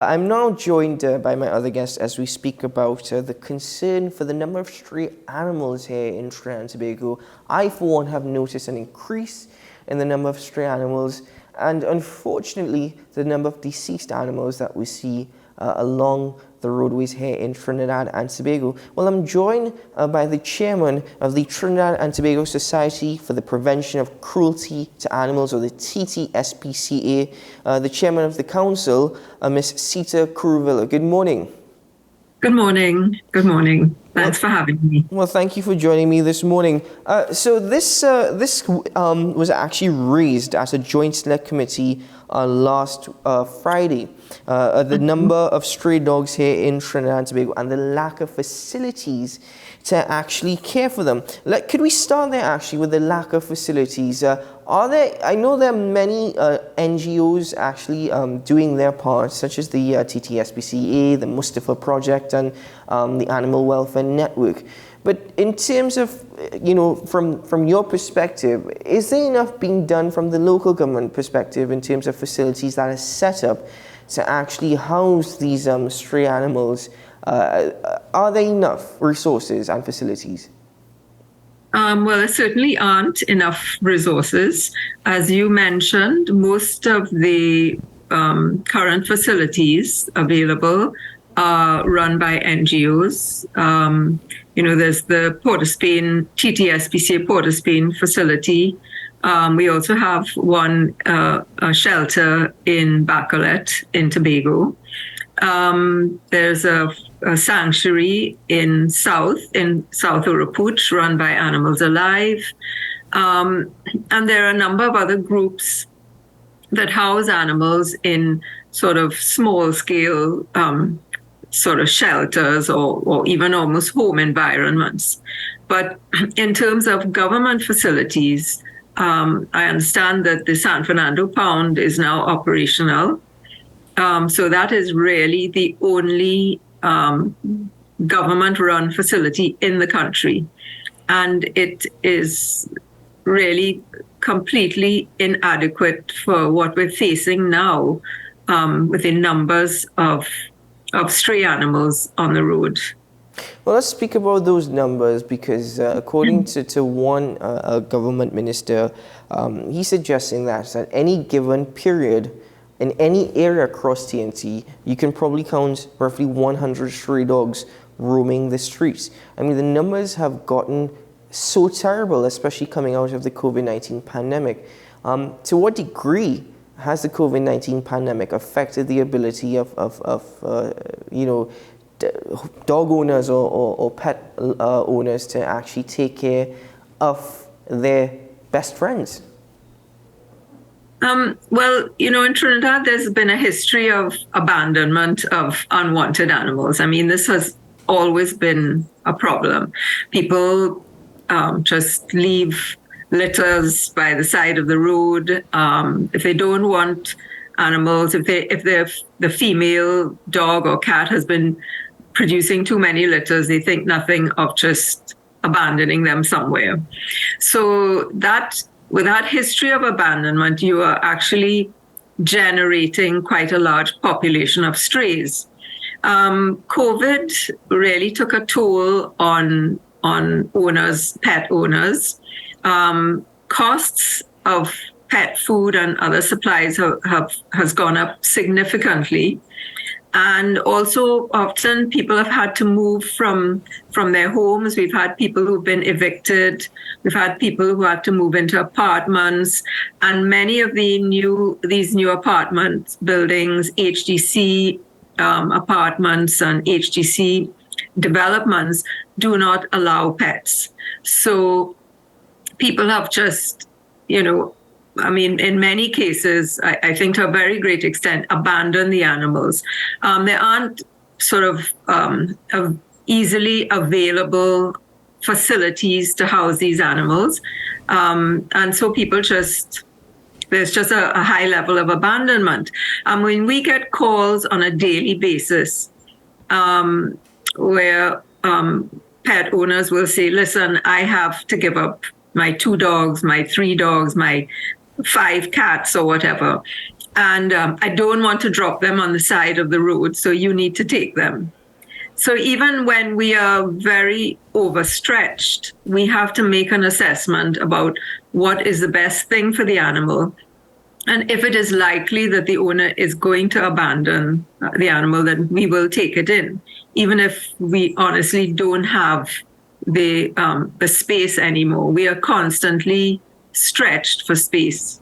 I'm now joined by my other guests as we speak about the concern for the number of stray animals here in Trinidad and Tobago. I, for one, have noticed an increase in the number of stray animals, and unfortunately, the number of deceased animals that we see along the roadways here in Trinidad and Tobago. Well, I'm joined by the chairman of the Trinidad and Tobago Society for the Prevention of Cruelty to Animals, or the TTSPCA, the chairman of the council, Miss Sita Kuruvilla. Good morning. Good morning. Good morning. Thanks for having me. Well, thank you for joining me this morning. So this was actually raised as a joint select committee last Friday. The number of stray dogs here in Trinidad and Tobago and the lack of facilities to actually care for them. Could we start there actually with the lack of facilities? I know there are many NGOs actually doing their part, such as the TTSPCA, the Mustafa Project, and the Animal Welfare Network. But in terms of, from your perspective, is there enough being done from the local government perspective in terms of facilities that are set up to actually house these stray animals? Are there enough resources and facilities? Well, there certainly aren't enough resources. As you mentioned, most of the current facilities available are run by NGOs. There's the Port of Spain, TTSPCA Port of Spain facility. We also have one a shelter in Bacolet in Tobago. There's a sanctuary in South Uraput run by Animals Alive. And there are a number of other groups that house animals in sort of small scale sort of shelters or even almost home environments. But in terms of government facilities, I understand that the San Fernando Pound is now operational. So that is really the only government-run facility in the country. And it is really completely inadequate for what we're facing now with the numbers of stray animals on the road. Well, let's speak about those numbers because according to one government minister, he's suggesting that at any given period, in any area across TNT, you can probably count roughly 100 stray dogs roaming the streets. I mean, the numbers have gotten so terrible, especially coming out of the COVID-19 pandemic. To what degree has the COVID-19 pandemic affected the ability of dog owners or pet owners to actually take care of their best friends? Well, in Trinidad, there's been a history of abandonment of unwanted animals. I mean, this has always been a problem. People just leave litters by the side of the road. If they don't want animals, if the female dog or cat has been producing too many litters, they think nothing of just abandoning them somewhere. So with that history of abandonment, you are actually generating quite a large population of strays. COVID really took a toll on owners, pet owners. Costs of pet food and other supplies has gone up significantly. And also often people have had to move from their homes. We've had people who've been evicted. We've had people who had to move into apartments. And many of these new apartment buildings, HDC apartments and HDC developments do not allow pets. So people have just, in many cases, I think to a very great extent, abandon the animals. There aren't sort of easily available facilities to house these animals. And so people there's just a high level of abandonment. And when we get calls on a daily basis where pet owners will say, listen, I have to give up my 2 dogs, my 3 dogs, my 5 cats or whatever. and I don't want to drop them on the side of the road, so you need to take them. So even when we are very overstretched, we have to make an assessment about what is the best thing for the animal. And if it is likely that the owner is going to abandon the animal, then we will take it in, even if we honestly don't have the space anymore. We are constantly stretched for space.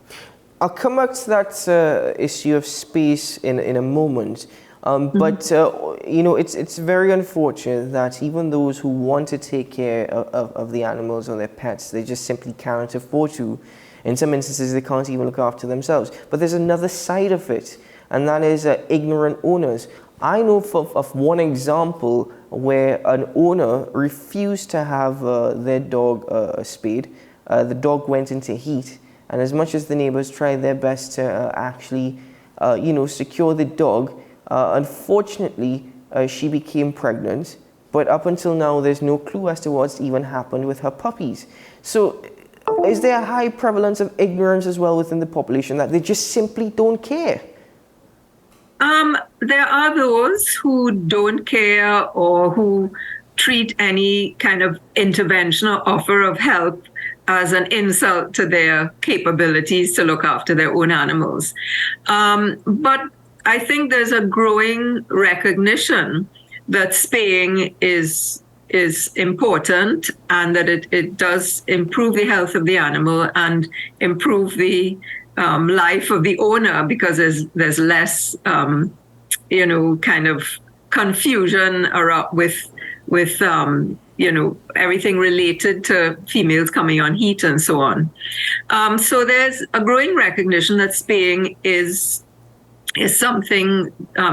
I'll come back to that issue of space in a moment. But it's very unfortunate that even those who want to take care of the animals or their pets, they just simply cannot afford to. In some instances, they can't even look after themselves. But there's another side of it, and that is ignorant owners. I know of one example where an owner refused to have their dog spayed. The dog went into heat, and as much as the neighbors tried their best to actually, secure the dog, unfortunately, she became pregnant. But up until now, there's no clue as to what's even happened with her puppies. So, is there a high prevalence of ignorance as well within the population that they just simply don't care? There are those who don't care or who treat any kind of intervention or offer of help as an insult to their capabilities to look after their own animals. But I think there's a growing recognition that spaying is important and that it does improve the health of the animal and improve the life of the owner, because there's less kind of confusion around with everything related to females coming on heat and so on. So there's a growing recognition that spaying is something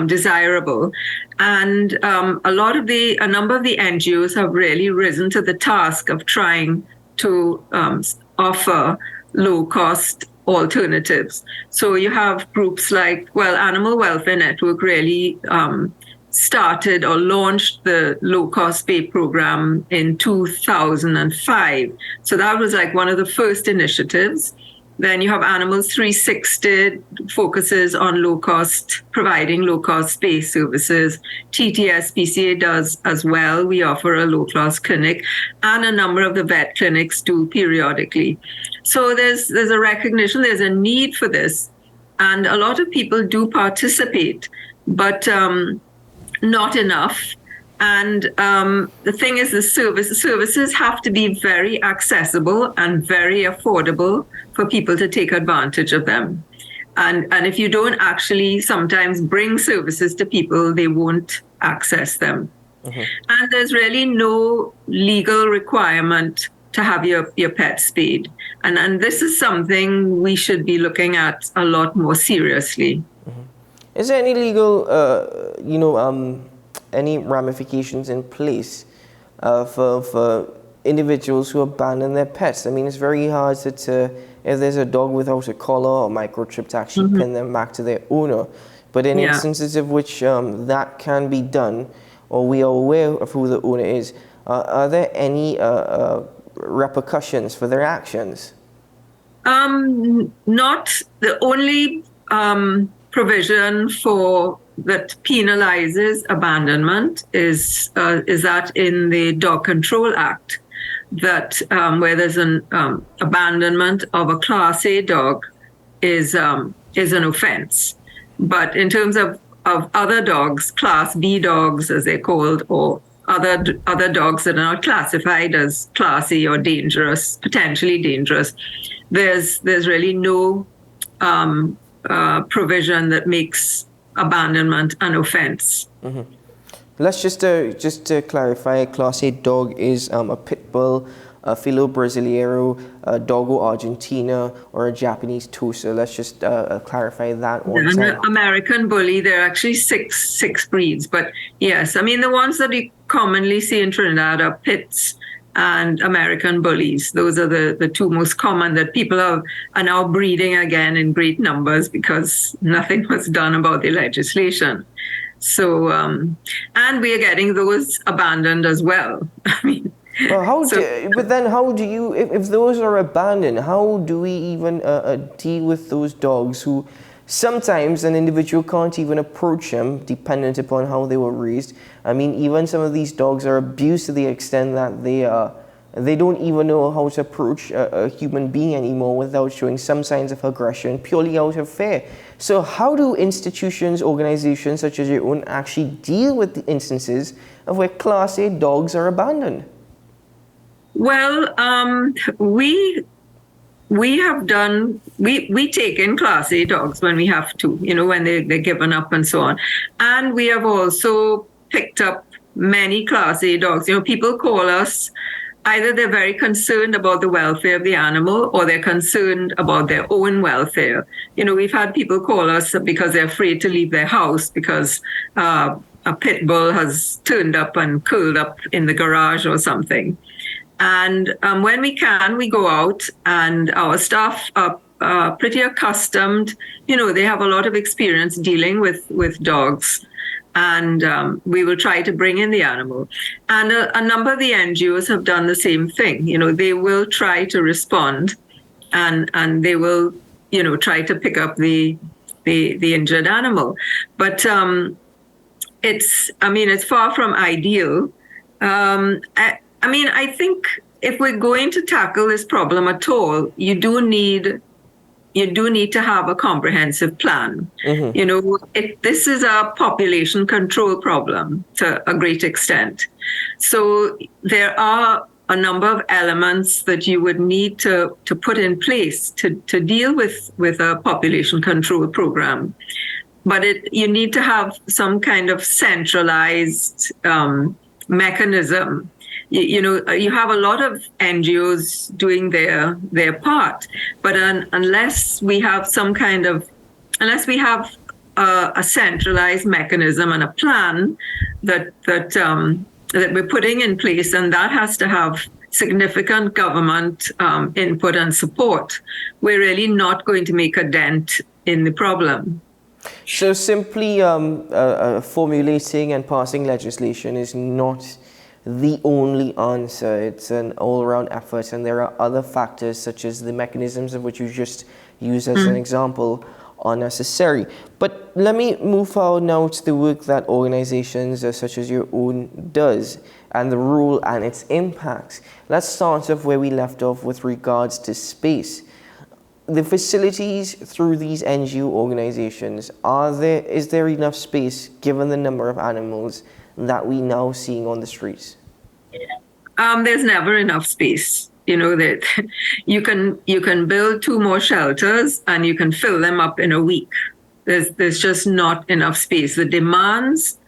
desirable. And a number of the NGOs have really risen to the task of trying to offer low-cost alternatives. So you have groups like, Animal Welfare Network really started or launched the low-cost spay program in 2005. So that was like one of the first initiatives. Then you have Animals 360, focuses on providing low-cost spay services. TTSPCA does as well. We offer a low-cost clinic, and a number of the vet clinics do periodically. So there's a recognition, there's a need for this, and a lot of people do participate, but not enough. And the thing is, the services have to be very accessible and very affordable for people to take advantage of them. And if you don't actually sometimes bring services to people, they won't access them. Mm-hmm. And there's really no legal requirement to have your pet spayed. And this is something we should be looking at a lot more seriously. Mm-hmm. Is there any legal, any ramifications in place for individuals who abandon their pets? I mean, it's very hard to if there's a dog without a collar or microchip, to actually pin them back to their owner. But in instances of which that can be done, or we are aware of who the owner is, are there any repercussions for their actions? Not the only provision that penalizes abandonment is that in the Dog Control Act, that where there's an abandonment of a Class A dog is an offense. But in terms of other dogs, Class B dogs as they're called, or other dogs that are not classified as Class A or dangerous, potentially dangerous, there's really no provision that makes abandonment an offense. Mm-hmm. Let's just to clarify, a Class A dog is a pit bull, a Filo Brasileiro, a Dogo Argentina, or a Japanese Tosa. Let's just clarify that one. American Bully, there are actually six breeds. But yes, I mean, the ones that you commonly see in Trinidad are pits and American Bullies. Those are the two most common that people are now breeding again in great numbers because nothing was done about the legislation. So, and we are getting those abandoned as well. I mean, well, but then how do you, if those are abandoned, how do we even deal with those dogs who Sometimes an individual can't even approach them, dependent upon how they were raised. I mean, even some of these dogs are abused to the extent that they don't even know how to approach a human being anymore without showing some signs of aggression, purely out of fear. So how do institutions, organizations such as your own actually deal with the instances of where Class A dogs are abandoned? Well, we have done, we take in Class A dogs when we have to, when they're given up and so on. And we have also picked up many Class A dogs. People call us, either they're very concerned about the welfare of the animal or they're concerned about their own welfare. We've had people call us because they're afraid to leave their house because a pit bull has turned up and curled up in the garage or something. And when we can, we go out, and our staff are pretty accustomed. They have a lot of experience dealing with dogs. And we will try to bring in the animal. And a number of the NGOs have done the same thing. They will try to respond, and they will, try to pick up the injured animal. But it's far from ideal. I think if we're going to tackle this problem at all, you do need to have a comprehensive plan. This is a population control problem to a great extent. So there are a number of elements that you would need to put in place to deal with a population control program. But you need to have some kind of centralized mechanism. You have a lot of NGOs doing their part, but unless we have a centralized mechanism and a plan that we're putting in place, and that has to have significant government input and support, we're really not going to make a dent in the problem. So simply formulating and passing legislation is not the only answer. It's an all-around effort, and there are other factors such as the mechanisms of which you just used as an example are necessary. But let me move forward now to the work that organizations such as your own does, and the role and its impacts. Let's start off where we left off with regards to space. The facilities through these NGO organizations, is there enough space given the number of animals that we now seeing on the streets? There's never enough space. That you can build 2 more shelters and you can fill them up in a week. There's just not enough space. The demands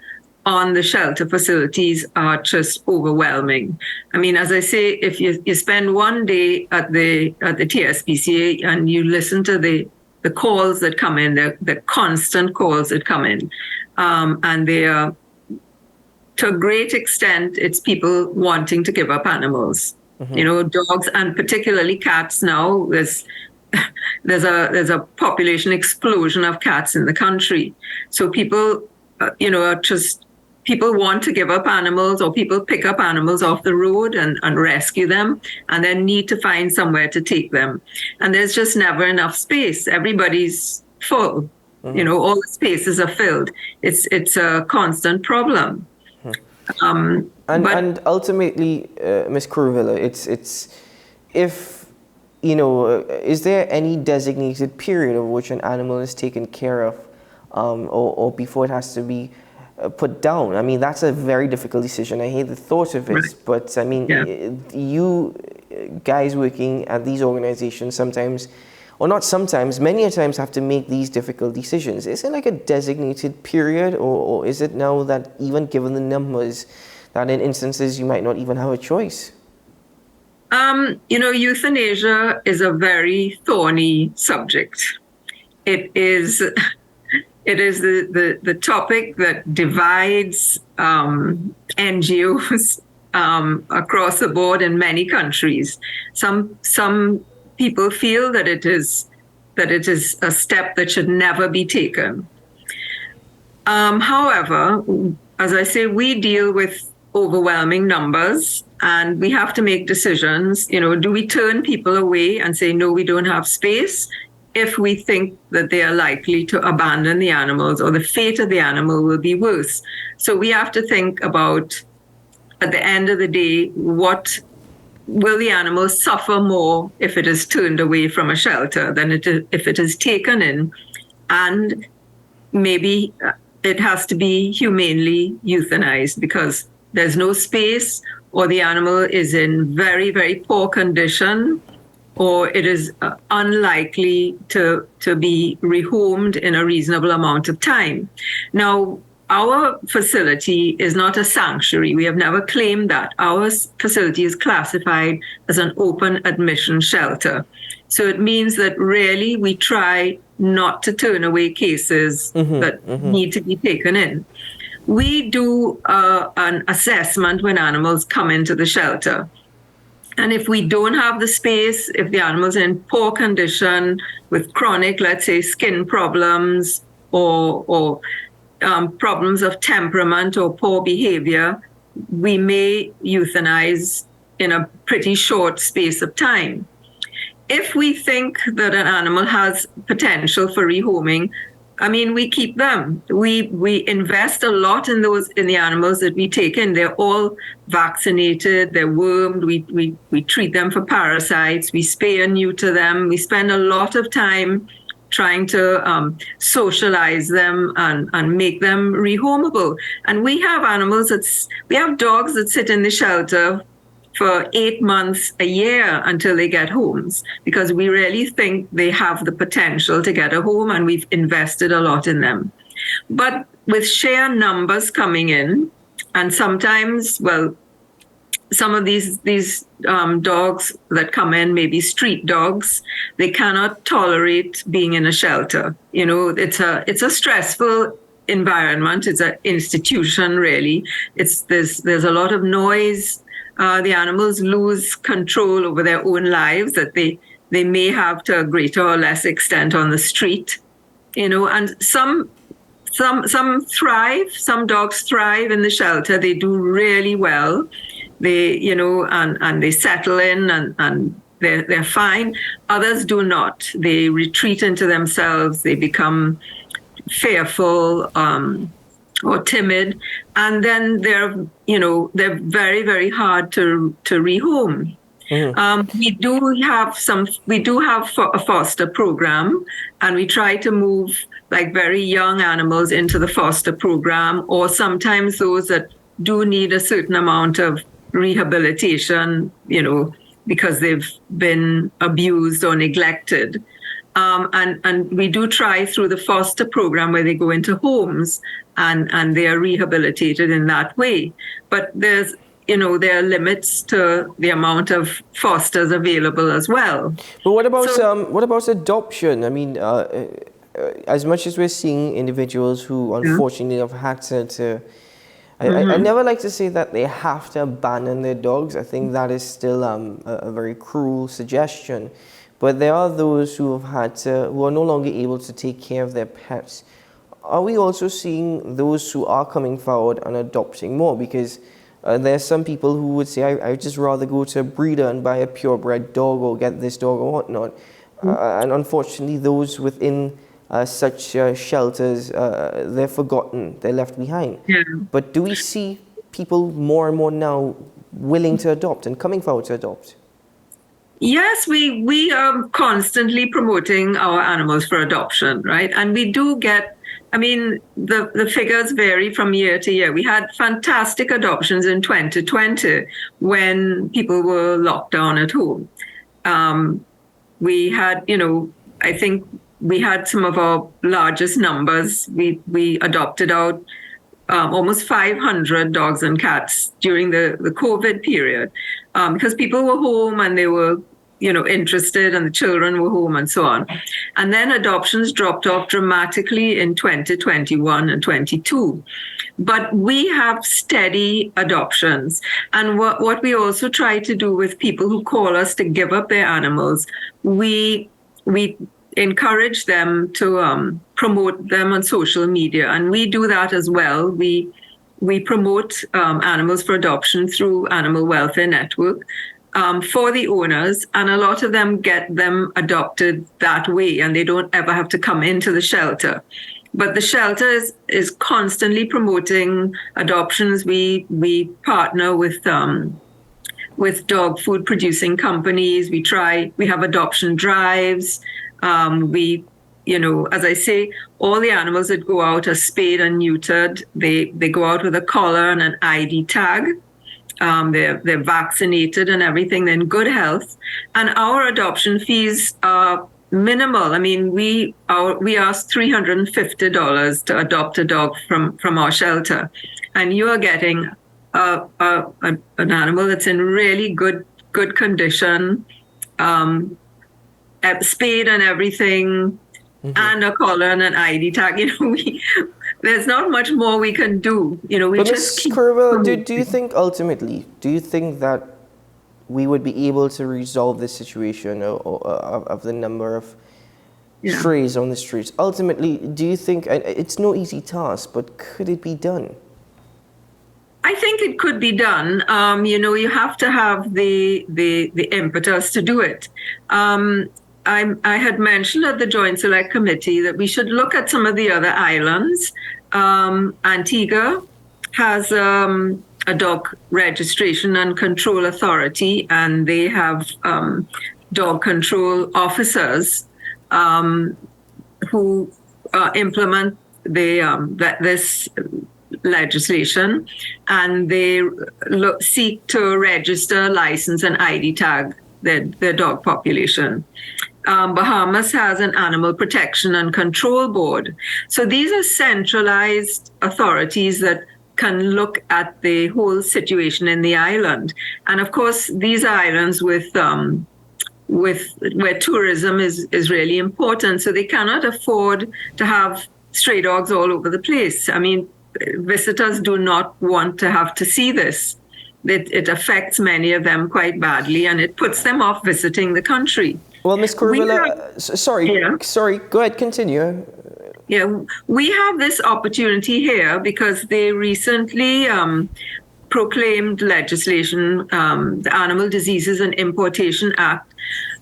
on the shelter facilities are just overwhelming. As I say, if you spend one day at the TSPCA and you listen to the calls that come in, the constant calls that come in, and they are, to a great extent, it's people wanting to give up animals. Dogs, and particularly cats now. There's a population explosion of cats in the country. So people, people want to give up animals, or people pick up animals off the road and rescue them, and then need to find somewhere to take them. And there's just never enough space. Everybody's full. All the spaces are filled. It's a constant problem. And ultimately, Ms. Kuruvilla, is there any designated period of which an animal is taken care of, or before it has to be put down? That's a very difficult decision. I hate the thought of it, right. But you guys working at these organizations sometimes, or not sometimes, many a times have to make these difficult decisions. Is it like a designated period, or is it now that even given the numbers, that in instances you might not even have a choice? Euthanasia is a very thorny subject. It is the topic that divides NGOs across the board in many countries. Some people feel that it is a step that should never be taken. However, as I say, we deal with overwhelming numbers, and we have to make decisions. Do we turn people away and say, no, we don't have space? if we think that they are likely to abandon the animals or the fate of the animal will be worse. So we have to think about, at the end of the day, what will the animal suffer more if it is turned away from a shelter than if it is taken in? And maybe it has to be humanely euthanized because there's no space, or the animal is in very, very poor condition, or it is unlikely to be rehomed in a reasonable amount of time. Now, our facility is not a sanctuary. We have never claimed that. Our facility is classified as an open admission shelter. So it means that really we try not to turn away cases that need to be taken in. We do an assessment when animals come into the shelter. And if we don't have the space, if the animal's in poor condition with chronic, let's say, skin problems or problems of temperament or poor behavior, we may euthanize in a pretty short space of time. If we think that an animal has potential for rehoming, I mean, we keep them. We invest a lot in the animals that we take in. They're all vaccinated, they're wormed, we treat them for parasites, we spay and neuter them. We spend a lot of time trying to socialize them and make them rehomable. And we have we have dogs that sit in the shelter for 8 months, a year until they get homes, because we really think they have the potential to get a home and we've invested a lot in them. But with sheer numbers coming in, and sometimes, well, some of these dogs that come in, maybe street dogs, they cannot tolerate being in a shelter. You know, it's a stressful environment. It's an institution, really. There's a lot of noise. The animals lose control over their own lives that they may have to a greater or less extent on the street. You know, and some thrive. Some dogs thrive in the shelter. They do really well. They, you know, and they settle in and they're fine. Others do not. They retreat into themselves. They become fearful or timid, and then they're very, very hard to rehome. We do have a foster program, and we try to move like very young animals into the foster program, or sometimes those that do need a certain amount of rehabilitation, you know, because they've been abused or neglected. And we do try through the foster program where they go into homes and they are rehabilitated in that way. But there are limits to the amount of fosters available as well. But what about adoption? I mean, as much as we're seeing individuals who unfortunately have had to I never like to say that they have to abandon their dogs. I think that is still a very cruel suggestion. But there are those who are no longer able to take care of their pets. Are we also seeing those who are coming forward and adopting more? Because there's some people who would say, I'd just rather go to a breeder and buy a purebred dog or get this dog or whatnot. And unfortunately, those within such shelters, they're forgotten, they're left behind. Yeah. But do we see people more and more now willing to adopt and coming forward to adopt? Yes, we are constantly promoting our animals for adoption, right? And we do get, I mean, the figures vary from year to year. We had fantastic adoptions in 2020 when people were locked down at home. We had, I think we had some of our largest numbers. We adopted out almost 500 dogs and cats during the COVID period because people were home and they were, interested, and the children were home and so on. And then adoptions dropped off dramatically in 2021 and 22. But we have steady adoptions. And what we also try to do with people who call us to give up their animals, we encourage them to promote them on social media. And we do that as well. We promote animals for adoption through Animal Welfare Network. for the owners, and a lot of them get them adopted that way, and they don't ever have to come into the shelter. But the shelter is constantly promoting adoptions. We partner with dog food producing companies. We have adoption drives. As I say, all the animals that go out are spayed and neutered. They go out with a collar and an ID tag. They're vaccinated and everything. They're in good health. And our adoption fees are minimal. I mean, we ask $350 to adopt a dog from our shelter, and you are getting an animal that's in really good condition, spayed and everything, and a collar and an ID tag. There's not much more we can do. We just keep. Kuruvilla, do you think ultimately, that we would be able to resolve this situation of the number of strays on the streets? Ultimately, do you think, it's no easy task, but could it be done? I think it could be done. You have to have the impetus to do it. I had mentioned at the Joint Select Committee that we should look at some of the other islands. Antigua has a dog registration and control authority, and they have dog control officers who implement this legislation, and they seek to register, license, and ID tag their dog population. Bahamas has an animal protection and control board. So these are centralized authorities that can look at the whole situation in the island. And of course, these are islands with where tourism is really important. So they cannot afford to have stray dogs all over the place. I mean, visitors do not want to have to see this. It affects many of them quite badly, and it puts them off visiting the country. Well, Ms. Kuruvilla, sorry, go ahead, continue. Yeah, we have this opportunity here because they recently proclaimed legislation, the Animal Diseases and Importation Act,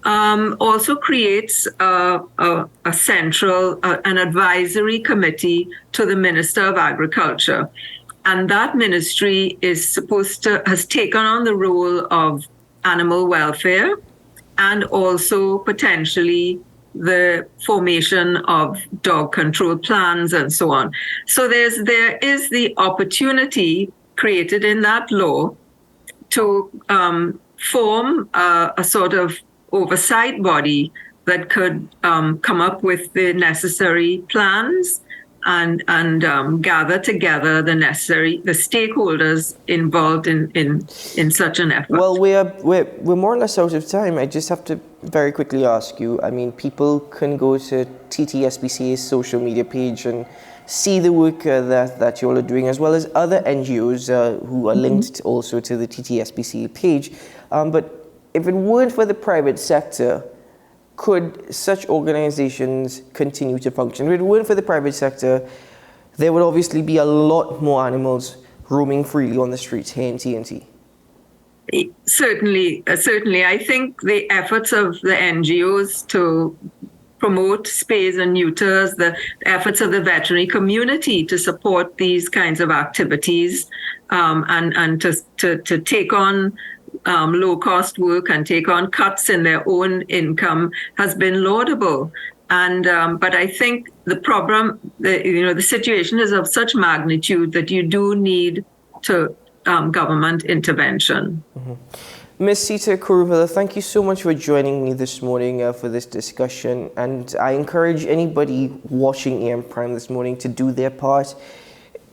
also creates a central, an advisory committee to the Minister of Agriculture. And that ministry has taken on the role of animal welfare and also potentially the formation of dog control plans and so on. So there is the opportunity created in that law to form a sort of oversight body that could come up with the necessary plans and gather together the stakeholders involved in such an effort. Well, we're more or less out of time. I just have to very quickly ask you. I mean, people can go to TTSPCA's social media page and see the work that you all are doing, as well as other NGOs who are linked also to the TTSPCA page. But if it weren't for the private sector, could such organizations continue to function? If it weren't for the private sector, there would obviously be a lot more animals roaming freely on the streets here in TNT. Certainly. I think the efforts of the NGOs to promote spays and neuters, the efforts of the veterinary community to support these kinds of activities, and to take on low-cost work and take on cuts in their own income has been laudable. And but I think the problem, the situation is of such magnitude that you do need government intervention. Ms. Sita Kuruvilla, thank you so much for joining me this morning for this discussion. And I encourage anybody watching AM Prime this morning to do their part.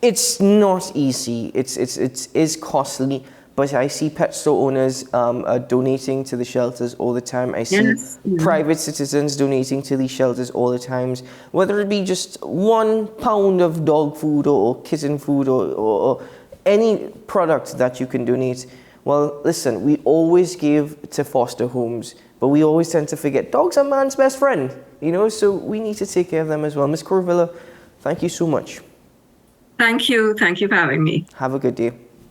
It's not easy. It is costly. But I see pet store owners donating to the shelters all the time. I see private citizens donating to these shelters all the time. Whether it be just 1 pound of dog food or kitten food or any product that you can donate. Well, listen, we always give to foster homes, but we always tend to forget dogs are man's best friend, so we need to take care of them as well. Ms. Kuruvilla, thank you so much. Thank you for having me. Have a good day.